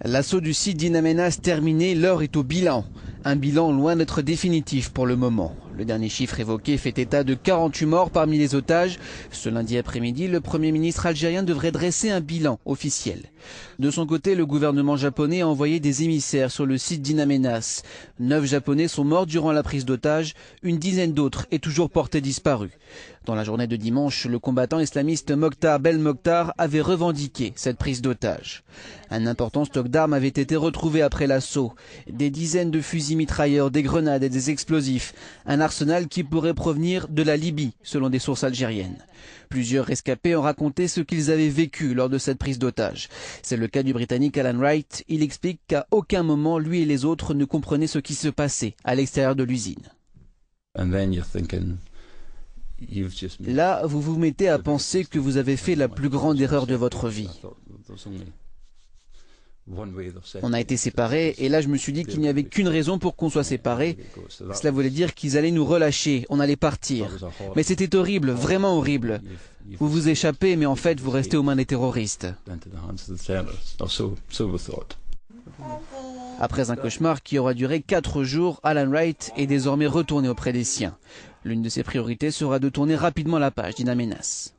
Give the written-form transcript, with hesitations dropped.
L'assaut du site d'In Amenas terminé, l'heure est au bilan. Un bilan loin d'être définitif pour le moment. Le dernier chiffre évoqué fait état de 48 morts parmi les otages. Ce lundi après-midi, le Premier ministre algérien devrait dresser un bilan officiel. De son côté, le gouvernement japonais a envoyé des émissaires sur le site d'In Amenas. 9 Japonais sont morts durant la prise d'otages, une dizaine d'autres est toujours portée disparue. Dans la journée de dimanche, le combattant islamiste Mokhtar Belmokhtar avait revendiqué cette prise d'otages. Un important stock d'armes avait été retrouvé après l'assaut. Des dizaines de fusils mitrailleurs, des grenades et des explosifs. Un arsenal qui pourrait provenir de la Libye, selon des sources algériennes. Plusieurs rescapés ont raconté ce qu'ils avaient vécu lors de cette prise d'otage. C'est le cas du Britannique Alan Wright. Il explique qu'à aucun moment, lui et les autres ne comprenaient ce qui se passait à l'extérieur de l'usine. Là, vous vous mettez à penser que vous avez fait la plus grande erreur de votre vie. On a été séparés et là je me suis dit qu'il n'y avait qu'une raison pour qu'on soit séparés. Cela voulait dire qu'ils allaient nous relâcher, on allait partir. Mais c'était horrible, vraiment horrible. Vous vous échappez mais en fait vous restez aux mains des terroristes. Après un cauchemar qui aura duré 4 jours, Alan Wright est désormais retourné auprès des siens. L'une de ses priorités sera de tourner rapidement la page d'In Amenas.